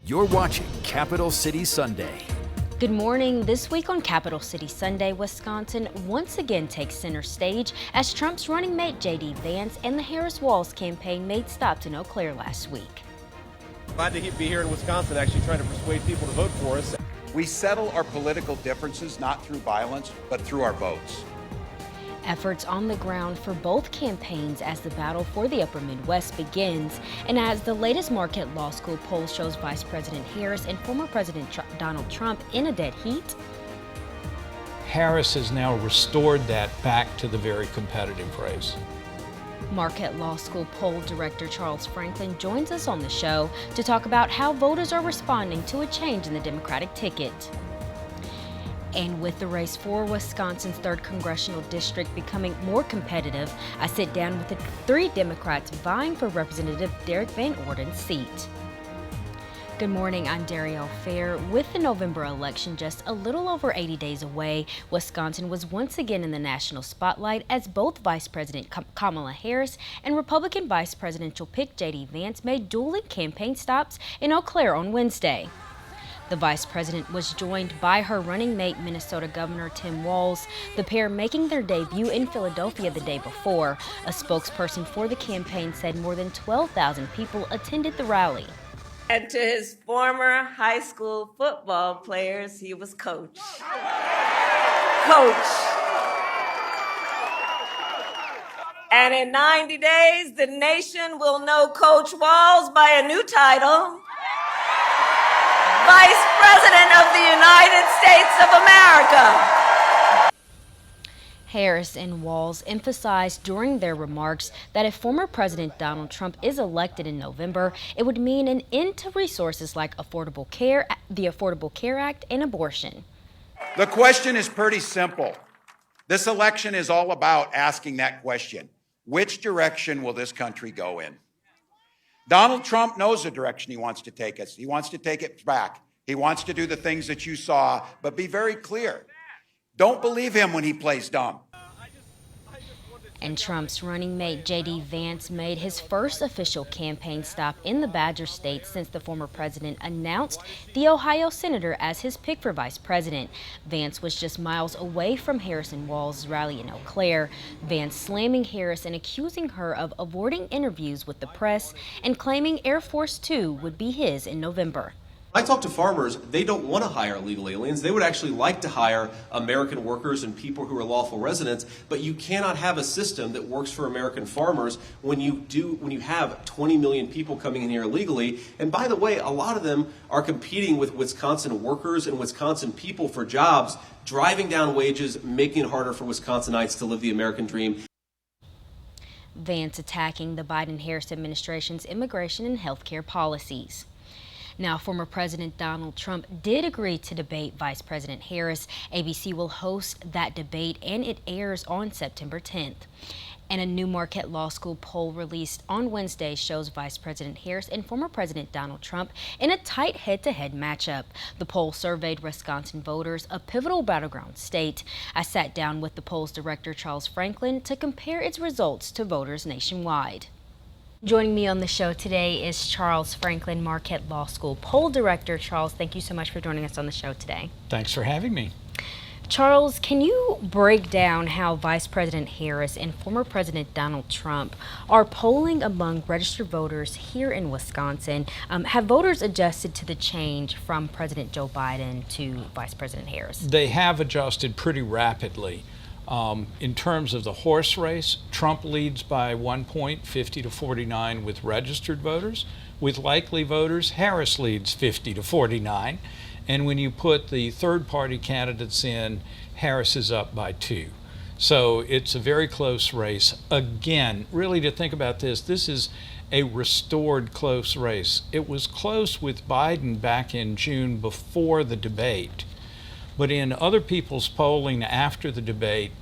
You're watching Capital City Sunday. Good morning. This week on Capital City Sunday, Wisconsin once again takes center stage as Trump's running mate J.D. Vance and the Harris-Walz campaign made stops in Eau Claire last week. Glad to be here in Wisconsin actually trying to persuade people to vote for us. We settle our political differences not through violence, but through our votes. Efforts on the ground for both campaigns as the battle for the upper Midwest begins, and as the latest Marquette Law School poll shows Vice President Harris and former President Donald Trump in a dead heat. Harris has now restored that back to the very competitive race. Marquette Law School Poll Director Charles Franklin joins us on the show to talk about how voters are responding to a change in the Democratic ticket. And with the race for Wisconsin's 3rd Congressional District becoming more competitive, I sit down with the 3 Democrats vying for Representative Derek Van Orden's seat. Good morning, I'm Daryl Fair. With the November election just a little over 80 days away, Wisconsin was once again in the national spotlight as both Vice President Kamala Harris and Republican Vice Presidential pick J.D. Vance made dueling campaign stops in Eau Claire on Wednesday. The vice president was joined by her running mate, Minnesota Governor Tim Walz, the pair making their debut in Philadelphia the day before. A spokesperson for the campaign said more than 12,000 people attended the rally. And to his former high school football players, he was coach. Coach. And in 90 days, the nation will know Coach Walz by a new title. Vice President of the United States of America. Harris and Walz emphasized during their remarks that if former President Donald Trump is elected in November, it would mean an end to resources like Affordable Care, the Affordable Care Act, and abortion. The question is pretty simple. This election is all about asking that question. Which direction will this country go in? Donald Trump knows the direction he wants to take us. He wants to take it back. He wants to do the things that you saw, but be very clear. Don't believe him when he plays dumb. And Trump's running mate J.D. Vance made his first official campaign stop in the Badger State since the former president announced the Ohio senator as his pick for vice president. Vance was just miles away from Harris and Walz's rally in Eau Claire. Vance slamming Harris and accusing her of avoiding interviews with the press and claiming Air Force Two would be his in November. I talk to farmers, they don't want to hire illegal aliens. They would actually like to hire American workers and people who are lawful residents, but you cannot have a system that works for American farmers when you have 20 million people coming in here illegally. And by the way, a lot of them are competing with Wisconsin workers and Wisconsin people for jobs, driving down wages, making it harder for Wisconsinites to live the American dream. Vance attacking the Biden-Harris administration's immigration and health care policies. Now, former President Donald Trump did agree to debate Vice President Harris. ABC will host that debate, and it airs on September 10th. And a new Marquette Law School poll released on Wednesday shows Vice President Harris and former President Donald Trump in a tight head-to-head matchup. The poll surveyed Wisconsin voters, a pivotal battleground state. I sat down with the poll's director, Charles Franklin, to compare its results to voters nationwide. Joining me on the show today is Charles Franklin, Marquette Law School Poll Director. Charles, thank you so much for joining us on the show today. Thanks for having me. Charles, can you break down how Vice President Harris and former President Donald Trump are polling among registered voters here in Wisconsin? Have voters adjusted to the change from President Joe Biden to Vice President Harris? They have adjusted pretty rapidly. In terms of the horse race, Trump leads by 1 point, 50 to 49 with registered voters. With likely voters, Harris leads 50 to 49. And when you put the third-party candidates in, Harris is up by 2. So it's a very close race. Again, really to think about this, this is a restored close race. It was close with Biden back in June before the debate. But in other people's polling after the debate,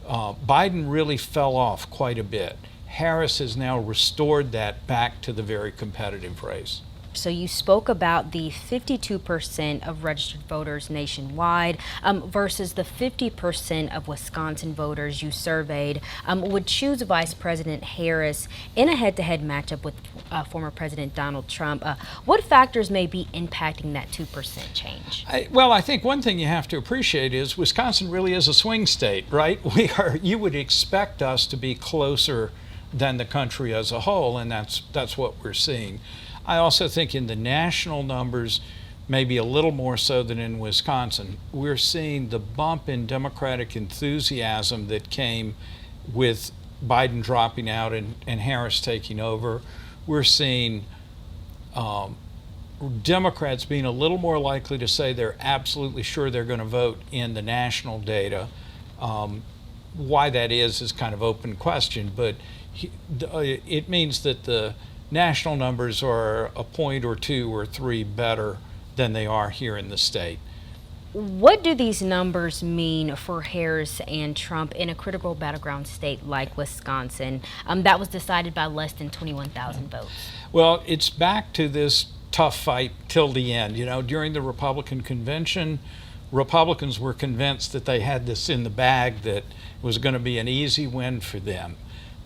Biden really fell off quite a bit. Harris has now restored that back to the very competitive race. So you spoke about the 52% of registered voters nationwide versus the 50% of Wisconsin voters you surveyed would choose Vice President Harris in a head-to-head matchup with former President Donald Trump. What factors may be impacting that 2% change? I think one thing you have to appreciate is Wisconsin really is a swing state, right? You would expect us to be closer than the country as a whole, and that's what we're seeing. I also think in the national numbers, maybe a little more so than in Wisconsin, we're seeing the bump in Democratic enthusiasm that came with Biden dropping out and Harris taking over. We're seeing Democrats being a little more likely to say they're absolutely sure they're going to vote in the national data. Why that is kind of open question, but it means that the national numbers are a point or two or three better than they are here in the state. What do these numbers mean for Harris and Trump in a critical battleground state like Wisconsin that was decided by less than 21,000 votes? Well, it's back to this tough fight till the end. You know, during the Republican convention, Republicans were convinced that they had this in the bag, that it was going to be an easy win for them.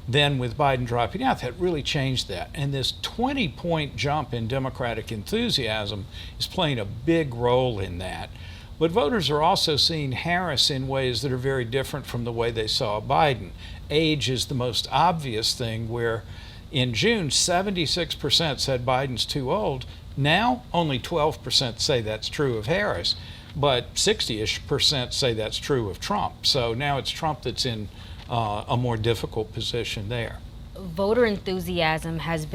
Then with Biden dropping out, that really changed that. And this 20-point jump in Democratic enthusiasm is playing a big role in that. But voters are also seeing Harris in ways that are very different from the way they saw Biden. Age is the most obvious thing, where in June, 76% said Biden's too old. Now, only 12% say that's true of Harris, but 60-ish% say that's true of Trump. So now it's Trump that's in a more difficult position there. Voter enthusiasm has been